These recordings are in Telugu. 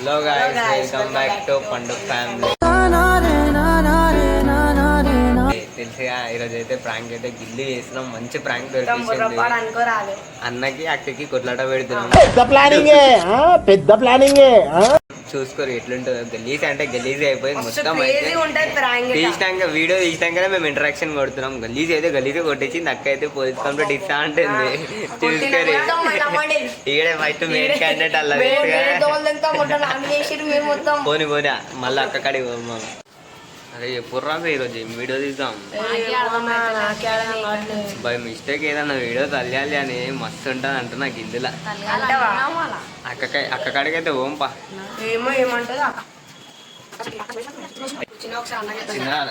Hello guys, welcome back to పండు ఫ్యామిలీ. తెలుసుగా ఈరోజు అయితే ప్రాంక్ అయితే గిల్లి చేసినాం. మంచి ప్రాంక్ దొరికింది. అన్నకి అక్కకి కొట్లాట పెడుతున్నాం. పెద్ద ప్లానింగ్ చూసుకోరు ఎట్లుంటుందో. గలీజ్ అంటే గలీజ్ అయిపోయింది మొత్తం. అయితే తీసినాక వీడియో తీసినాకనే మేము ఇంటరాక్షన్ కొడుతున్నాం. గలీజ్ అయితే గలీజ్ కొట్టించింది. అక్క అయితే పోలీస్ కంప్లీట్ ఇస్తా ఉంటుంది. చూసుకోరు ఈడే ఫస్ట్ మెయిన్ క్యాండిడేట్ అలా పోని పోనీ మళ్ళీ అక్క కాడికి పోమాం. అరే ఎప్పుడు ఈరోజు వీడియో తీద్దాం. బై మిస్టేక్ ఏదన్నా వీడియో తల్లి అని మస్తు ఉంటుంది అంట నాకు ఇందులో. అక్క కాడికి అయితే ఓంపా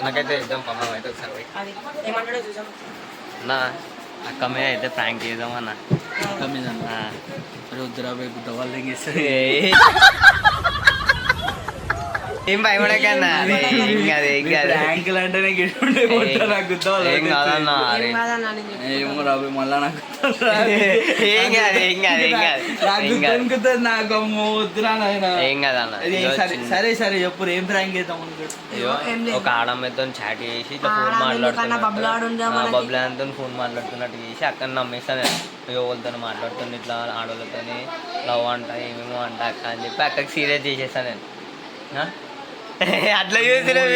నాకైతే ఇద్దాం పమ్మ అయితే ఒకసారి అన్న. అక్క మీద అయితే ప్రాంక్ చేద్దాం అన్న. అక్క మీద వద్దురా వైపు దవాళ్ళు తెగిస్తే ఏం భయపడకన్నా. ర్యాంకులు అంటే ఏం కాదన్నా. ఏమో రాబోయే మళ్ళా నాకు ఏం కాదు ఏం కాదు ఏం కాదు నాకు వద్దురా ఏం కాదన్న. సరే సరే చెప్పు ఏం ప్రాంక్ చేద్దాం అనుకుంటా. ఒక ఆడమ్మతో చాట్ చేసి ఇట్లా ఫోన్ మాట్లాడుతున్నా, బబ్లాతో ఫోన్ మాట్లాడుతున్నట్టు చేసి అక్కడ నమ్మేస్తాను. ఎవరితో మాట్లాడుతుంది ఇట్లా ఆడవాళ్ళతో లవ్ అంట ఏమేమో అంట అక్క అని చెప్పి అక్కకి సీరియస్ చేసేస్తాను నేను. అట్లా చూసినావు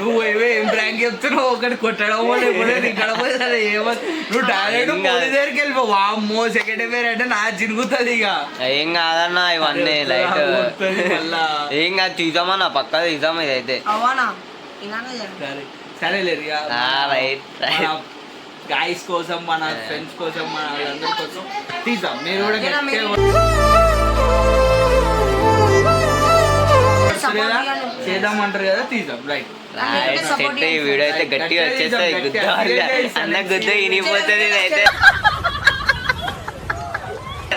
నువ్వు ఏం ప్రాంక్ చెప్తున్నావు. ఒకటి కొట్టడం ఏమో నువ్వు డైరెక్ట్ పోలీస్ దగ్గరికి వెళ్ళిపో. అమ్మో సెకండ్ పేరు అంటే నా చిరుగుతుంది. ఇక ఏం కాదన్నా ఇవన్నీ లైట్ ఏం కాదు. తీసామన్నా పక్క తీసాం. ఇదైతే సరేలేదు గాయస్ కోసం మన ఫ్రెండ్స్ కోసం మన వాళ్ళందరి కోసం తీసాం. మీరు కూడా చేద్దామంటారు కదా తీద్దాం. రైట్ ఈ వీడియో అయితే గట్టిగా వచ్చేస్తాయి. అన్న గుద్ద ఇనిపోతుంది అయితే.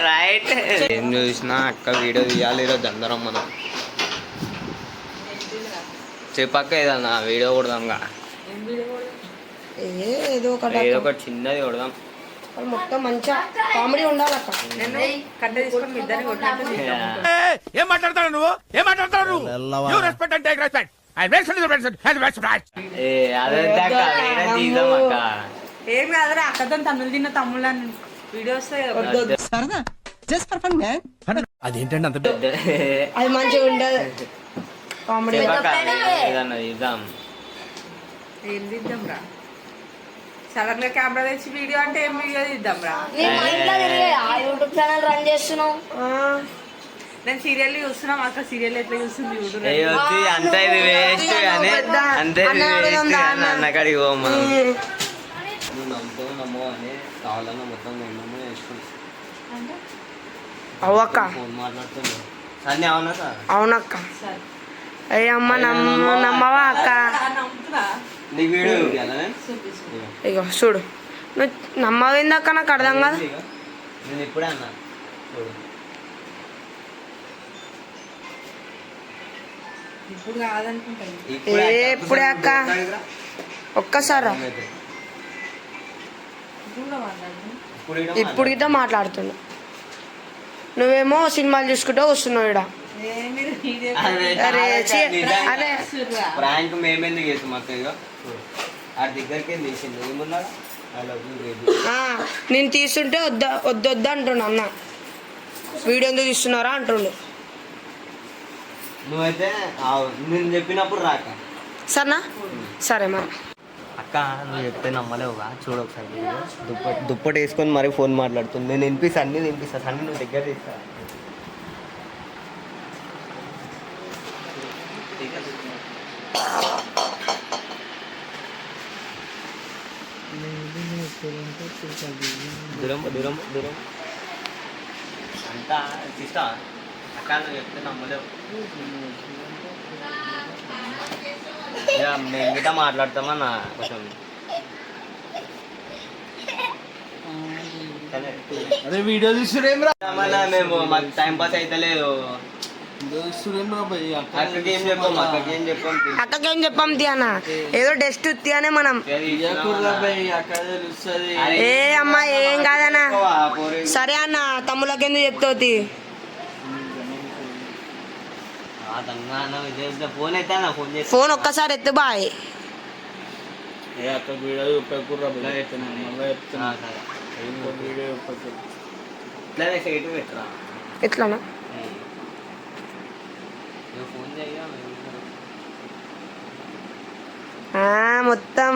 రైట్ ఏం చూసినా అక్క వీడియో తీయాలి ఈరోజు అందరం మనం. చెప్పక్క ఏదన్నా వీడియో కొడదాంగా. ఏదో ఒకటి చిన్నది కొడదాం. మొత్తం మంచిగా కామెడీ ఉండాలి అక్క. ఏం మాట్లాడతాడు నువ్వు? ఏం మాట్లాడతాడు? ఏం కాదురా అక్కతో తమిళ తిన్న తమ్ముళ్ళ వీడియోస్ అదేంటండి అంత అది మంచిగా ఉండదు. కామెడీ ఏం తీద్దాం రా. సడన్ గా కెమెరా తెచ్చి వీడియో అంటే ఏం వీడియో తీద్దాం రా. యూట్యూబ్ ఛానల్ రన్ చేస్తున్నావు. నేను సీరియల్ చూస్తున్నాం. అక్క సీరియల్ ఎట్లా చూస్తుంది యూట్యూబ్. అంతా ఇది వేస్ట్ కానీ అంతే అన్నకాడికి పోమా. నువ్వు నమ్ముతావు నమ్మవు అని కావాలన్నా మొత్తం నమ్మో వేసుకుంటా. అవక్క ఫోన్ మాట్లాడుతున్నావు అన్నీ అవునా సార్? అవునక్క. అయ్యమ్మ నమ్మవా అక్క? నీకు వీడియో ఇగో చూడు. నువ్వు నమ్మవిందక్క నాకు అర్థం కదా. నేను ఇప్పుడే అన్నా చూడు. ఇప్పుడు కాదనుకుంటా. ఎప్పుడే అక్క? ఒక్కసారి ఇప్పుడు గిట్ట మాట్లాడుతున్నా. నువ్వేమో సినిమాలు చూసుకుంటూ వస్తున్నావు ఇక్కడ. ప్రాంక్ మేమెందుకు చేస్తాం అక్క? ఆ దగ్గరికి తీసింది ఏమున్నాడు. నేను తీస్తుంటే వద్దు అంటుండు అన్న. వీడియో ఎందుకు తీస్తున్నారా అంటుండు. నువ్వైతే నేను చెప్పినప్పుడు రాక సరేనా? సరే మరి అక్క నువ్వు చెప్తే నమ్మలేవుగా. చూడు ఒకసారి దుప్పటి వేసుకొని మరి ఫోన్ మాట్లాడుతుంది. నేను వినిపిస్తాను అన్నీ వినిపిస్తాను. అన్నీ నువ్వు దగ్గర తీస్తా. దూరం దూరం దూరం అంతా తీస్తా. అక్క నువ్వు చెప్తే నమ్మలేవు. మేము గిట్ట మాట్లాడతామన్నా కొంచెం. అదే వీడియో చూసురేం రా. మేము మాకు టైం పాస్ అయితే లేదు. అక్కకేం చెప్పాం అన్న. ఏదో డస్ట్ ఉత్తి అనే మనం. ఏ అమ్మా ఏం కాదన్నా. సరే అన్న తమ్ముళ్ళకి ఎందుకు చెప్తావు? ఫోన్ అయితే ఫోన్ చేసి ఫోన్ ఒక్కసారి ఎత్తు బాయ్. ఏ అక్క వీడియో చూపకుర్రా మళ్ళీ చెప్తున్నా వీడియో చూపకు. ఇట్లానే సైట్ పెట్టరా ఎట్లానా ఫోన్ చేయగా మొత్తం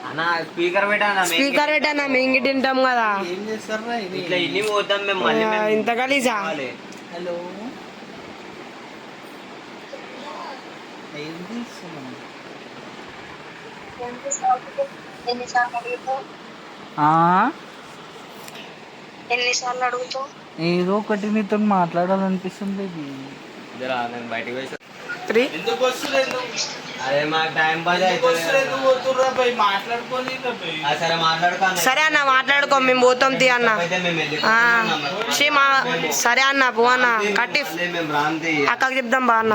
అన్నా స్పీకర్ పెట్టానా స్పీకర్ పెట్టానా మేము గిట్ట తింటాం కదా. ఏం చేస్తారా ఇది? ఇట్లా ఇన్ని పోతాం మేము మళ్ళీ ఇంత గలీజా. హలో ఏం చేస్తున్నావు? ఎన్నిసార్లు అడుగుతావు? ఏదో ఒకటి నీతో మాట్లాడాలనిపిస్తుంది. నేను బయటకు పోయి 3 ఎందుకు వస్తుంది? అదే మాకు టైం పాస్ అవుతుంది. మాట్లాడుకోని సరే మాట్లాడుకోండి. సరే అన్న మాట్లాడుకో మేము పోతాం తీ అన్న. సరే అన్న పో అన్న కట్టి మేము రాంతి అక్కకి చెప్దాం బా అన్న.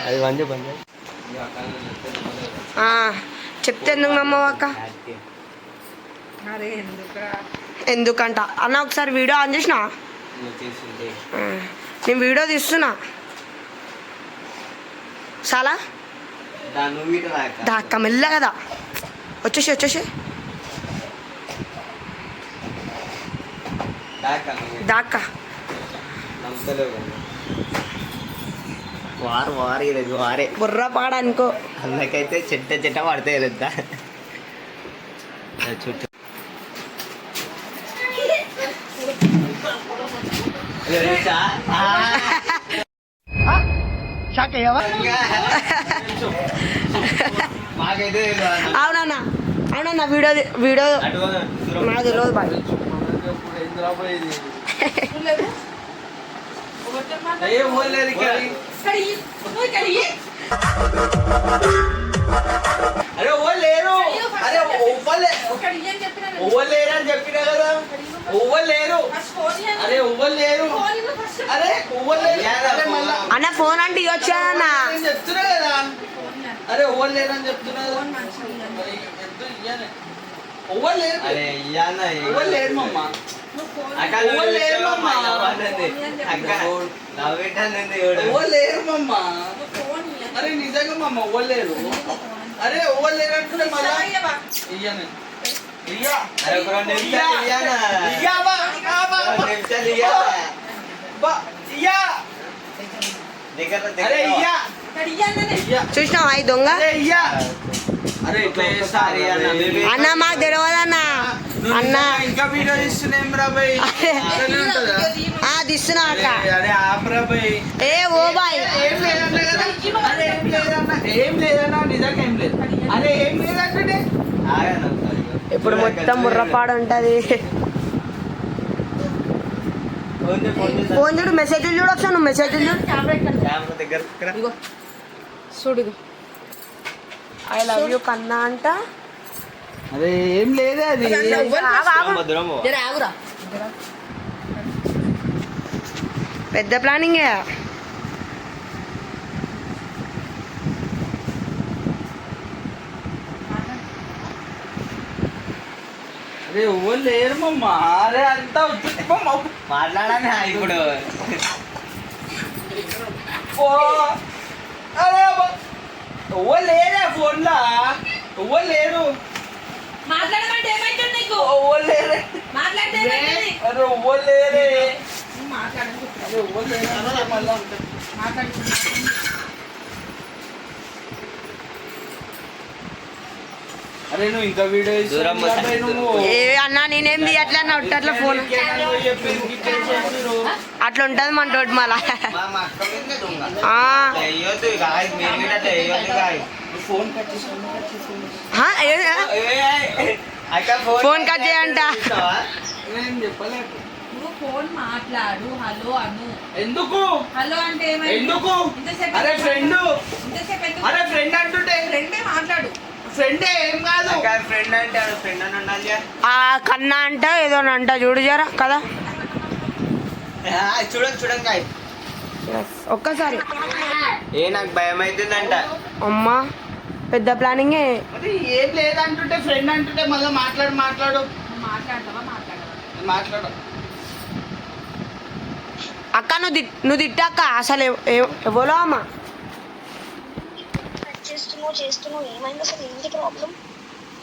అది బంద్ బంద్ చెప్తే ఎందుకు నమ్మవు అక్క? ఎందుకంట అన్న ఒకసారి వీడియో ఆన్ చేసిన నేను వీడియో తీస్తున్నా చాలా దాక్క మెల్ల కదా వచ్చేసి దాక్క వారే బుర్ర పాడ అనుకో. అందుకైతే చెట్ట పడతాయి లేదా చుట్టూ మాకైతే అవునన్నా వీడియో నాకు తెలియదు బాయ్. అరే ఓ లేరు. అరే ఓవ్వరు లేరు అని చెప్పినా కదా. ఓవ్వరు లేరు. అరే ఓవ్వరు లేరు. అరే ఓవ్వరు లేరు. అన్న ఫోన్ అంటే ఇవ్వచ్చానన్నా చెప్తున్నా కదా. అరే ఓవ్వరు లేరు అని చెప్తున్నా కదా. ఓవ్వరు లేరు. అరే ఓవ్వరు లేరు మమ్మ. ఓవ్వరు లేరు మమ్మ. ఓవ్వరు లేరు మమ్మ. అరే నిజంగా మమ్మ ఓవ్వరు లేరు. అరే ఓవ్వరు లేరు అంటుంటే మళ్ళా ఇయ్యనే చూసినావా ఈ దొంగ అన్న మాకు తెలియదన్నా అన్న ఇంకా వీడియో తీస్తున్నాం రాబాయ్. తీస్తున్నా అక్క. అరే ఆపరాబాయ్. ఏ ఓ బాయ్ ఏం లేదన్నా కదా. అరే ఏం లేదన్నా. ఏం లేదన్నా నిజంగా ఏం లేదు. అరే ఏం లేదంటే ఇప్పుడు మొత్తం బుర్రపాడు ఉంటది. ఫోన్ చూడు మెసేజ్లు చూడొచ్చు నువ్వు మెసేజ్లు చూడు ఐ లవ్ యూ కన్నా అంట. అరే ఏం లేదే అది. పెద్ద ప్లానింగ్. అరే ఎవరు లేరు మమ్మ. అరే అంతా మాట్లాడాలి ఇప్పుడు. అరే ఎవరు లేరే ఫోన్లా. ఎవరు లేరు. మాట్లాడమంటే ఏమైతుంది నీకు? ఎవరు లేరే. మాట్లాడితే అరే ఎవరు లేరే. అరే ఎవరు లేరు మళ్ళా అరే నువ్వు ఇంకా వీడియో అన్నా నేనేం తీయట్లే అన్న అట్లా ఫోన్ అట్లా ఉంటుంది మన తోటి మళ్ళా. ఫోన్ కట్ చేయంట. ఫోన్ మాట్లాడు హలో అను. ఎందుకు హలో అంటే ఎందుకు? అరే ఫ్రెండ్. అరే ఫ్రెండ్ అంటుంటే ఫ్రెండే మాట్లాడు. ఫ్రెండే ఏం కాదు. ఫ్రెండ్ అంటే ఫ్రెండ్ అని ఉండాలి. కన్నా అంట ఏదో అంట చూడు జరా కదా. చూడండి ఒక్కసారి నాకు భయం అవుతుందంట. అమ్మా పెద్ద ప్లానింగే. ఏం లేదంటుంటే ఫ్రెండ్ అంటుంటే మళ్ళీ మాట్లాడు మాట్లాడతావా మాట్లాడు. అక్క నువ్వు తిట్టాక అసలు ఎవరో అమ్మ చేస్తున్నావు ఏమైంది అసలు ఏంటి ప్రాబ్లం?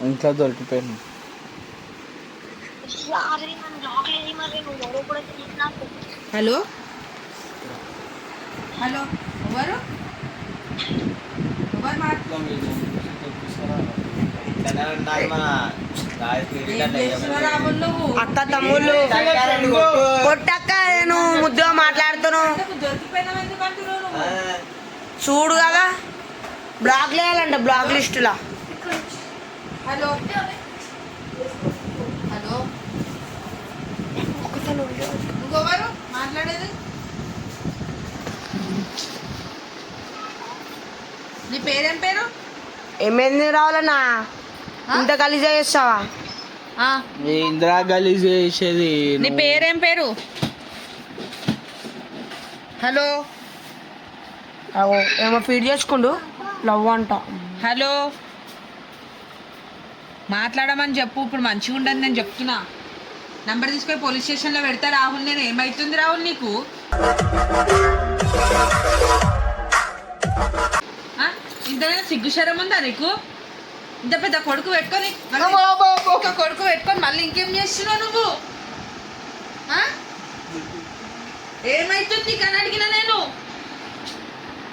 ఇంట్లో దొరికిపోయాను. హలో హలో ఎవరు ఎవరు నువ్వు అక్క తమ్ముళ్ళు కొట్టక్క నేను ముద్దుగా మాట్లాడుతున్నావు దొరికిపోయినావు ఎందుకంటున్నావు నువ్వు? చూడు కదా బ్లాక్ లేయాలంట బ్లాక్ లిస్టులా. హలో హలో నువ్వెవరు మాట్లాడేది? నీ పేరేం పేరు? ఏమైంది రావాలన్నా ఇంత కలిసి చేస్తావా? ఇందిరా గలీజ్ చేసేది. నీ పేరేం పేరు? హలో ఏమో ఫీడ్ చేసుకుండు లవ్ అంట. హలో మాట్లాడమని చెప్పు. ఇప్పుడు మంచిగా ఉండదు నేను చెప్తున్నా. నంబర్ తీసుకొని పోలీస్ స్టేషన్లో పెడతా రాహుల్. నేను ఏమవుతుంది రాహుల్ నీకు? ఇంతైనా సిగ్గుశరం ఉందా నీకు? ఇంత పెద్ద కొడుకు పెట్టుకొని ఒక కొడుకు పెట్టుకొని మళ్ళీ ఇంకేం చేస్తున్నావు నువ్వు? ఏమైతుంది నీకు అని అడిగినా నేను.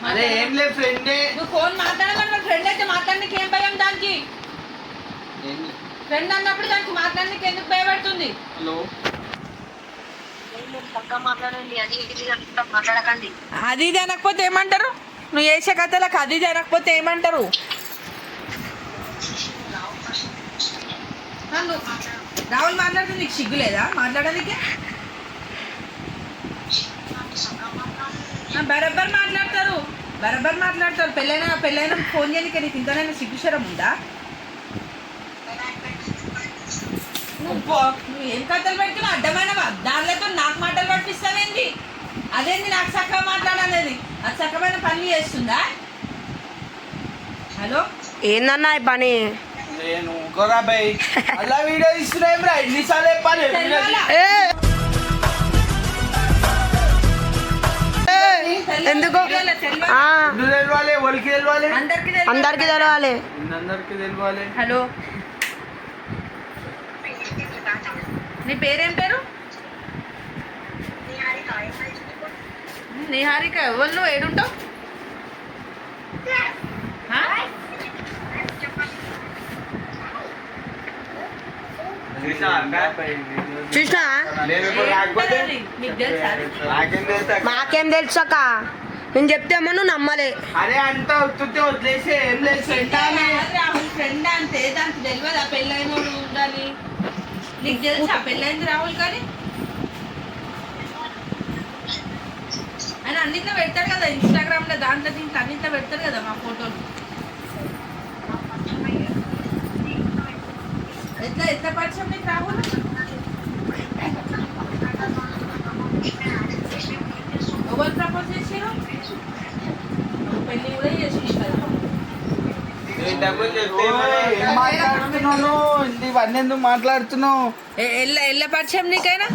అరే ఏం లేదు ఫ్రెండే. నువ్వు ఫోన్ మాట్లాడమని ఫ్రెండ్ అయితే మాట్లాడడానికి ఏం భయం దానికి? ఫ్రెండ్ అన్నప్పుడు దానికి మాట్లాడడానికి ఎందుకు భయపడుతుంది? హలో మాట్లాడకండి. అది ఇది అనకపోతే ఏమంటారు? నువ్వు చేసే కథలకు అది ఇది అనకపోతే ఏమంటారు? రాహుల్ మాట్లాడితే నీకు సిగ్గు లేదా మాట్లాడడానికి? బరబ్బర్ మాట్లాడతారు. పెళ్ళైన ఫోన్ చేయడానికి నీకు ఇంతనైనా సిగ్గుశరం ఉందా? నువ్వు ఏం కథలు పెడుతున్నావు? అడ్డమైన దానితో నాకు మాటలు పట్టిస్తావేంది? అదేంది నాకు చక్కగా మాట్లాడాలి? అది చక్కమైన పని చేస్తుందా? హలో ఏందన్నా ఈ పని? నేను కొరాబాయ్ అలా వీడియో ఇస్తున్నాం రా. ఎన్నిసార్లు చెప్పాలి? ఎందుకు తెలవాలి? ఒలికి తెలవాలి? అందరికి తెలవాలి. అందరికి తెలవాలి. హలో నీ పేరేం పేరు? నిహారిక. ఎవరు నువ్వు? ఏడుంటావు? చూసినా మాకేం తెలుసు అక్క. నేను చెప్తేమో నువ్వు నమ్మలే. అరే అంతా వస్తుంటే వదిలేసి ఏం లేదు. రాహుల్ ఫ్రెండ్ అంతే. దానికి తెలియదు ఆ పెళ్ళైన ఉండాలి. నీకు తెలుసా పెళ్ళైంది రాహుల్? కానీ ఆయన అన్నిట్లో పెడతాడు కదా ఇన్స్టాగ్రామ్లో, దాంట్లో దీంట్లో అన్నిట్లో పెడతారు కదా మా ఫోటోలు. ఎట్లా పరిచయం నీకు రాహుల్? ఎవరు ప్రపోజ్ చేసారు? పెళ్ళి కూడా చేసుకుంటారు. మాట్లాడుతున్నాను ఇవన్నీ ఎందుకు మాట్లాడుతున్నావు? ఎల్ల పరిచయం నీకైనా?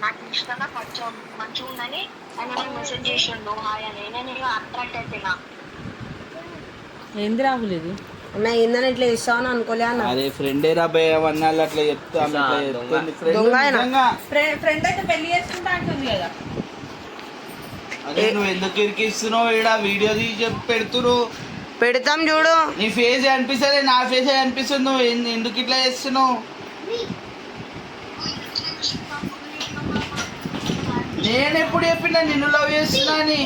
నాకు ఇష్టంగా పరిచయం మంచిగా ఉందని ఆయన మెసేజ్ చేసిండు హాయ్ అని. నేను అట్రాక్ట్ అయిపోయినా. ఏంది రాహుల్ ఇది? అన్న ఏందని ఇట్లా ఇస్తావని అనుకోలే అన్న. అరే ఫ్రెండే రాబాయ్ అవన్నీ అట్లా చెప్తాను. ఫ్రెండ్ అయితే పెళ్లి చేసుకుంటా అంటుంది కదా. అదే నువ్వు ఎందుకు ఇరికిస్తున్నావు? ఈడ వీడియో తీసి పెడుతురు. పెడతాం చూడు. నీ ఫేస్ అనిపిస్తుంది, నా ఫేస్ అనిపిస్తుంది. నువ్వు ఎందుకు ఇట్లా చేస్తున్నావు? నేను ఎప్పుడు చెప్పినా నిన్ను లవ్ చేస్తున్నా అని.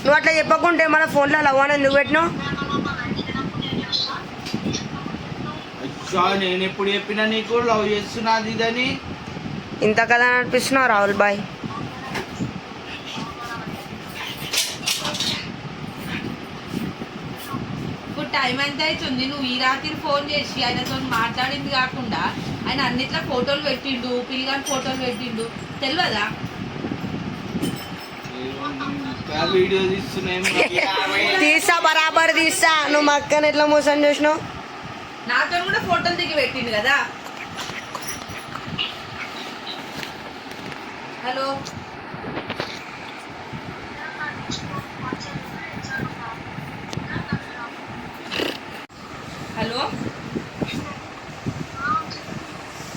నువ్వు అట్లా చెప్పకుంటే మన ఫోన్లో లవ్ అని ఎందుకు పెట్టినావు? నేను ఎప్పుడు చెప్పినా నీకు లవ్ చేస్తున్నా అది ఇదని. ఇంత కదా అనిపిస్తున్నావు రాహుల్ బాయ్. ఇప్పుడు టైం ఎంత అవుతుంది? నువ్వు ఈ రాత్రి ఫోన్ చేసి ఆయనతో మాట్లాడింది కాకుండా ఆయన అన్నిట్లో ఫోటోలు పెట్టిండు, పిల్లగాని ఫోటోలు పెట్టిండు. తెలియదా? వీడియో తీస్తున్నా. తీస్తా బరాబర్ తీస్తా. నువ్వు మా అక్కని ఎట్లా మోసం చేసినావు? నాతో కూడా ఫోటోలు దిగి పెట్టిండు కదా. హలో హలో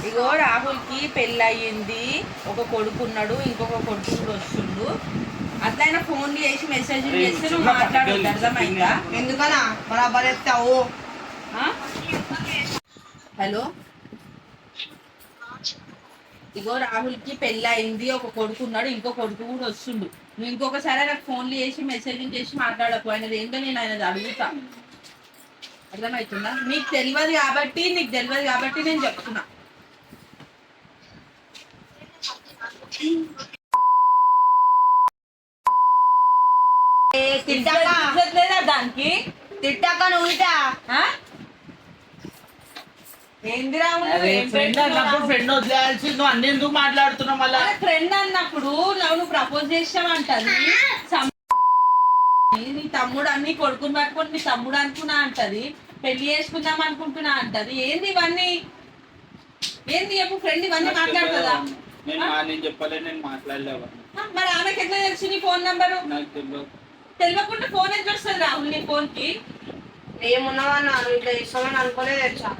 ఇగో రాహుల్కి పెళ్ళయింది, ఒక కొడుకున్నాడు, ఇంకొక కొడుకు వస్తుండు. అట్లయినా ఫోన్లు చేసి మెసేజ్ చేస్తే నువ్వు మాట్లాడొద్దు, అర్థమైందా? ఎందుకనా బరాబర్ ఎత్తావు. హలో ఇగో రాహుల్కి పెళ్ళయింది, ఒక కొడుకు ఉన్నాడు, ఇంకో కొడుకు కూడా వస్తుండు. నువ్వు ఇంకొకసారి నాకు ఫోన్లు చేసి మెసేజ్ చేసి మాట్లాడకు. ఆయనది ఏంటో నేను ఆయనది అడుగుతా, అర్థమవుతుందా? నీకు తెలియదు కాబట్టి నేను చెప్తున్నా. లేదా దానికి తిట్టాక నువ్వు ఆ? ఏంది రాహుల్ ఫ్రెండ్ అన్నప్పుడు ఫ్రెండ్ వదిలేయాల్సి నువ్వు అన్ని ఎందుకు మాట్లాడుతున్నావు మళ్ళా? ఫ్రెండ్ అన్నప్పుడు నువ్వు ప్రపోజ్ చేసావంటది, నీ తమ్ముడు అన్ని కొడుకుని పట్టుకొని నీ తమ్ముడు అనుకున్నా అంటది, పెళ్లి చేసుకుందాం అనుకుంటున్నా అంటది. ఏంది ఇవన్నీ? ఏంది చెప్పు ఫ్రెండ్ ఇవన్నీ మాట్లాడుతుందా? నేను చెప్పలే, నేను మాట్లాడలేవా? మరి ఆమెకి ఎట్లా తెలుసు నీ ఫోన్ నంబరు? నాకు తెలియదు. తెలియకుండా ఫోన్ ఎంత వస్తుంది రాహుల్ నీ ఫోన్ కి? ఏమున్నావన్నా నువ్వు ఇట్లా ఇస్తామని అనుకోలేదు తెలుసా.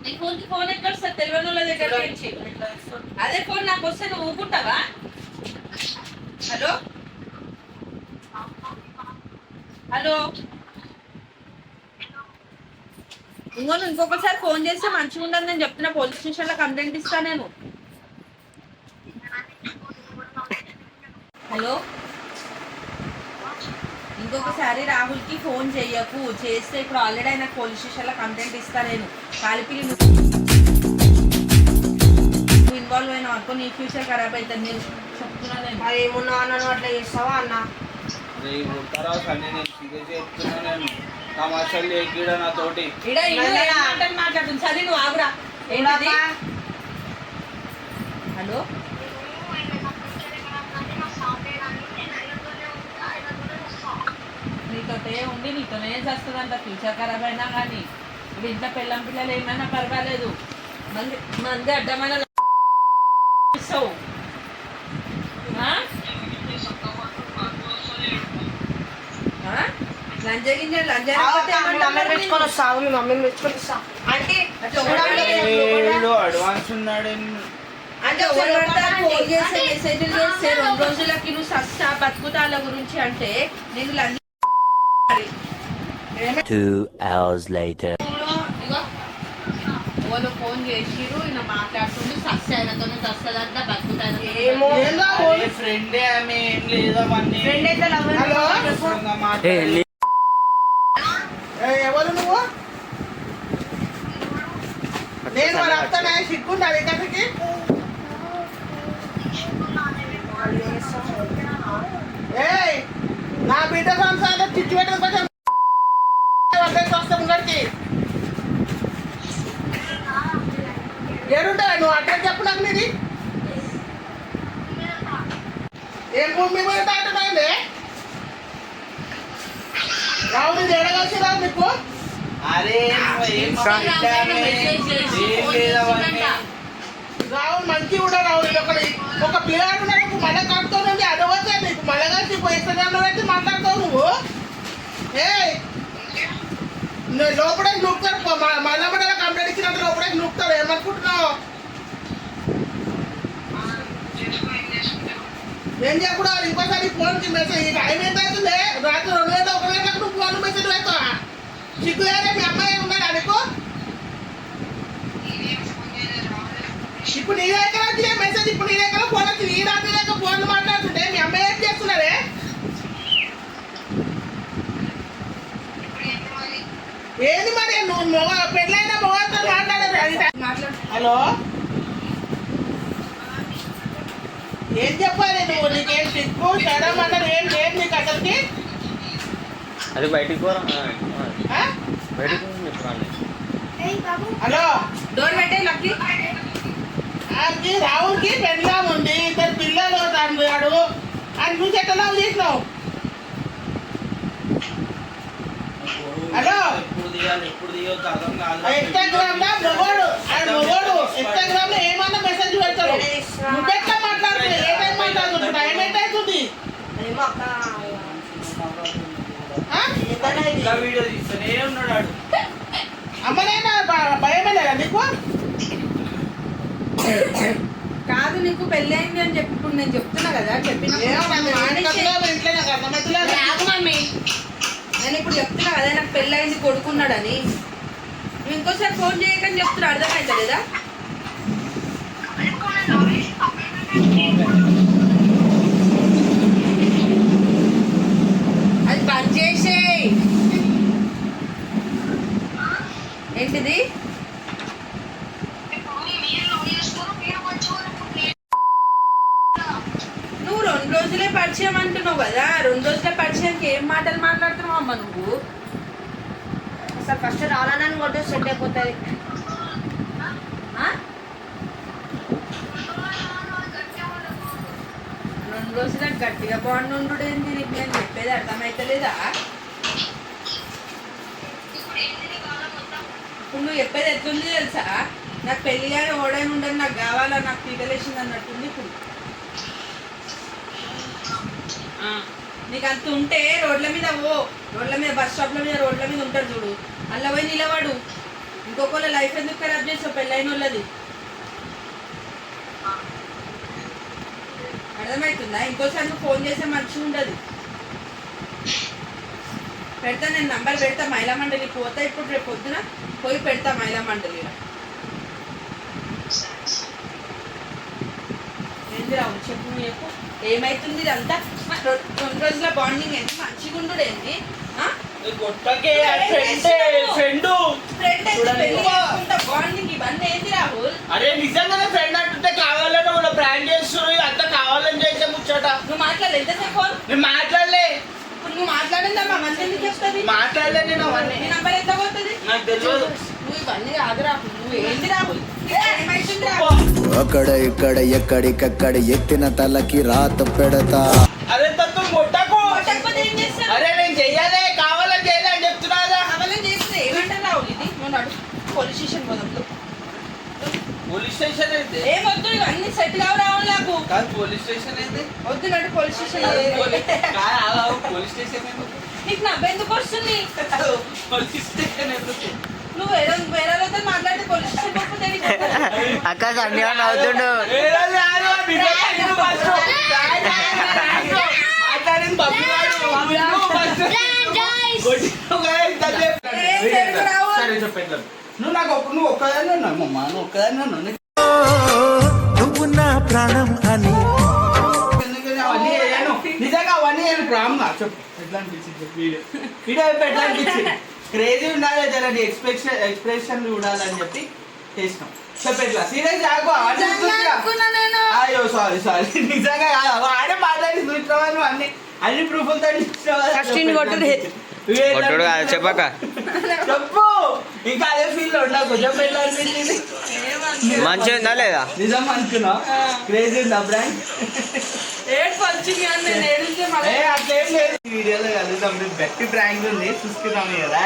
నీ ఫోన్ కి ఫోన్ ఎక్కడ వస్తుంది తెలియని వాళ్ళ దగ్గర నుంచి? అదే ఫోన్ నాకు వస్తే నువ్వు ఊకుంటావా? హలో హలో ఇంకొకసారి ఫోన్ చేస్తే మంచిగా ఉండదు నేను చెప్తున్నా. పోలీస్ స్టేషన్ లో కంప్లైంట్ ఇస్తా నేను. హలో ఇంకొకసారి రాహుల్ కి ఫోన్ చెయ్యకు, చేస్తే ఇప్పుడు ఆల్రెడీ ఆయన పోలీస్ స్టేషన్ లో కంప్లైంట్ ఇస్తా నేను. కాలిపిల్లి నువ్వు ఇన్వాల్వ్ అయిన అనుకో నీ ఫ్యూచర్ ఖరాబ్ అవుతుంది నేను చెప్తున్నా నేను. మరి ఏమున్నావు అన్న నువ్వు అట్లా చేస్తావా అన్న? తమాషాలు ఎక్కడ నాతోటి మాట్లాడుతుంది సరే నువ్వు ఆగురా. ఏంటది? హలో నీతోటే ఉండి నీతోనే చేస్తుందంట ఫ్యూచర్ ఖరాబ్ అయినా కానీ. ఇప్పుడు ఇంత పెళ్ళం పిల్లలు ఏమైనా పర్వాలేదు, మంది అడ్డమైన ఇస్తావు. అడ్వాన్స్ ఉన్నాడు. అంటే ఫోన్ చేసే మెసేజ్లు చేస్తే 2 రోజులకి నువ్వు సస్తా బతుకుతాల గురించి అంటే నేను 2 hours later. వాళ్ళు ఫోన్ చేసిరు, ఈయన మాట్లాడుతుండు సస్త ఆయనతోనే సస్తదంతా బతుకుతాను. ఏమో ఫ్రెండే ఆమె ఏం లేదా ఫ్రెండ్ అయితే ఎవరు నువ్వు? నేను రక్తమే సిగ్గుండాలి ఇక్కడికి. నా బిడ్డ సంసారం సిచ్యువేషన్ కొంచెం వస్తాం ముందరికి ఏడుంటా నువ్వు అడ్రస్ చెప్పు నాకు. నీది ఏం భూమి మీద తాటున్నాయండి రావు ఎడగలిసి రావు నీకు. రావు మంచి కూడా రావు. ఒక పిల్లలు నాకు మళ్ళీ కడుతూ నుండి అడవచ్చా నీకు మళ్ళీ కలిసి ఇన్స్టాగ్రామ్లో పెట్టి మాట్లాడతావు నువ్వు. లోపలికి నూపుతాడు మళ్ళీ మళ్ళీ కంప్లైంట్ ఇచ్చినట్టు లోపలికి నూపుతాడు. ఏమనుకుంటున్నావు? ఏం చెప్పకూడదు. ఇంకోసారి ఫోన్కి మెసేజ్ టైం ఎంత అవుతుంది? రాత్రి 2 గంటల 1 గంటలకు నువ్వు ఫోన్ మెసేజ్ పెడతావా? సిగ్గులేదే మీ అమ్మాయి ఉన్నాడు అనుకో. ఇప్పుడు నీ దగ్గర వచ్చిన మెసేజ్, ఇప్పుడు నీ దగ్గర ఫోన్ వచ్చి నీ రాత్రి దగ్గర ఫోన్లు మాట్లాడుతుంటే మీ అమ్మాయి ఏం చేస్తున్నారే? ఏది మరి నువ్వు పెళ్ళైన మొగంతో మాట్లాడారు. హలో ఏం చెప్పాలి నువ్వు? నీకేం సిగ్గు చడం అన్నది ఏం లేదు నీకు అసలుకి. అది బయటికి పోరా బయటికి. హలో డోర్ పెట్టే లక్కి. రావుకి పెళ్ళాం ఉంది, 2 పిల్లలు తండ్రివాడు అని చూసి ఎట్లా లవ్ చేసినావు? హలో ఇన్స్టాగ్రామ్ లో మొగోడు ఇన్స్టాగ్రామ్ లో ఏమన్నా మెసేజ్ పెడతాడు. నువ్వు ఎట్లా మాట్లాడుతున్నావు? ఇంకా వీడియో తీస్తూనే ఉన్నాడు వాడు. అమ్మనేనా భయమే లేదా నీకు? కాదు నీకు పెళ్ళైంది అని చెప్పి ఇప్పుడు నేను చెప్తున్నా కదా మమ్మీ నేను ఇప్పుడు చెప్తున్నా కదా నాకు పెళ్ళైంది కొడుకున్నాడని నువ్వు ఇంకోసారి ఫోన్ చేయకని చెప్తున్నా అర్థమైందా లేదా అది బంద్ చేసేయ్ ఏంటిది నువ్వు 2 రోజులే పరిచయం అంటున్నావు కదా 2 రోజులే పరిచయానికి ఏం మాటలు మాట్లాడుతున్నావు అమ్మ నువ్వు అసలు ఫస్ట్ రాలని కొట్టు సెట్ అయిపోతుంది. 2 రోజులకు గట్టిగా బాండ్ ఉండు ఏంది నీకు నేను చెప్పేది అర్థమైతలేదా ఇప్పుడు నువ్వు చెప్పేది ఎట్లుంది తెలుసా నాకు పెళ్లి కానీ ఓడైనా ఉండదు నాకు కావాలా నాకు పీకలేసింది అన్నట్టుంది ఇప్పుడు నీకు అంత ఉంటే రోడ్ల మీద బస్ స్టాప్ల మీద రోడ్ల మీద ఉంటాడు చూడు అలా పోయి నిలబడు ఇంకొకళ్ళ లైఫ్ ఎందుకు ఖరాబ్ చేస్తావు పెళ్ళైన వాళ్ళది అర్థమవుతుందా ఇంకోసారి నువ్వు ఫోన్ చేస్తే మంచిగా ఉండదు పెడతా నేను నంబర్ పెడతా మహిళా మండలి పోతా ఇప్పుడు రేపు పొద్దున పోయి పెడతా మహిళా మండలిలో ఏంది రావు చెప్పు నీకు ఏమైతుంది ఇదంతా 2 రోజుల బాండింగ్ ఏంటి మంచిగా ఉండు ఏంటి బాండింగ్ ఇవన్నీ ఏంటి రాహుల్ అరే నిజంగానే ఫ్రెండ్ అంటుంటే కావాలని కూడా ప్రాంక్ చేస్తున్నారు అంత కావాలని చేసే ముచ్చట నువ్వు మాట్లాడలే ఎంతసేపు ఫోన్ నేను మాట్లాడలే ఇప్పుడు నువ్వు మాట్లాడిందమ్మా మంచి ఎందుకు చెప్తుంది మాట్లాడలే నేను అవన్నీ నీ నంబర్ ఎంత పోతుంది నాకు తెలియదు నువ్వు ఇవన్నీ కాదు రాహుల్ నువ్వు ఏంటి రాహుల్ ఏమైతుంది రాహుల్ అక్కడ ఇక్కడ ఎక్కడికక్కడ ఎత్తిన తలకి రాత పెడతా. అరే తత్తు ముట్టకు కొట్టకపోతే ఏం చేస్తావు అరే నేను చెయ్యాలి కావాలని చేయాలి అని చెప్తున్నా అవన్నీ చేస్తే ఏమంటారు రాహుల్ ఇది నువ్వు నడు పోలీస్ స్టేషన్ పోదాం పోలీస్ స్టేషన్ అయితే ఏమొద్దు ఇవన్నీ సెట్ కావు రాహుల్ నాకు కాదు పోలీస్ స్టేషన్ అయితే వద్దు నడు పోలీస్ స్టేషన్ పోలీస్ స్టేషన్ నీకు నవ్వెందుకు వస్తుంది పోలీస్ స్టేషన్ ఎందుకు నువ్వు వేరే వాళ్ళతో మాట్లాడితే పోలీస్ స్టేషన్ పోకపోతే అక్క సంధ్య నవ్వుతుండు నువ్వు నాకు నువ్వు ఒక్కదాన్ని ఉన్నావు మమ్మ నువ్వు ఒక్కదాన్ని ఉన్నావు నువ్వు నా ప్రాణం అని అవన్నీ చేయను నిజంగా అవన్నీ నేను ప్రామ్గా చెప్పు ఎట్లా అనిపించింది వీడియో ఎట్లా అనిపించింది క్రేజీ ఉండాలి జరని ఎక్స్ప్రెషన్ చూడాలని చెప్పి చేసినాం చెప్పేట్లా సీరియస్ అయ్యో సారీ నిజంగా కాదు ఆడే మాట్లాడి చూసినావు అన్ని ప్రూఫ్లతో కొట్టుడు కాదు చెప్పక చెప్పు ఇంకా అదే ఫీల్ ఉండవు కొంచెం ఎట్లా అనిపించింది మంచిగా ఉందా లేదా నిజం అనుకున్నా క్రేజీ ఉందా బ్రాండ్ ఏడు వచ్చింది అని నేను ఏడుంటే అట్లేం లేదు వీడియోలో కలుగుతాం గట్టి ప్రాంక్ ఉంది చూసుకున్నాం కదా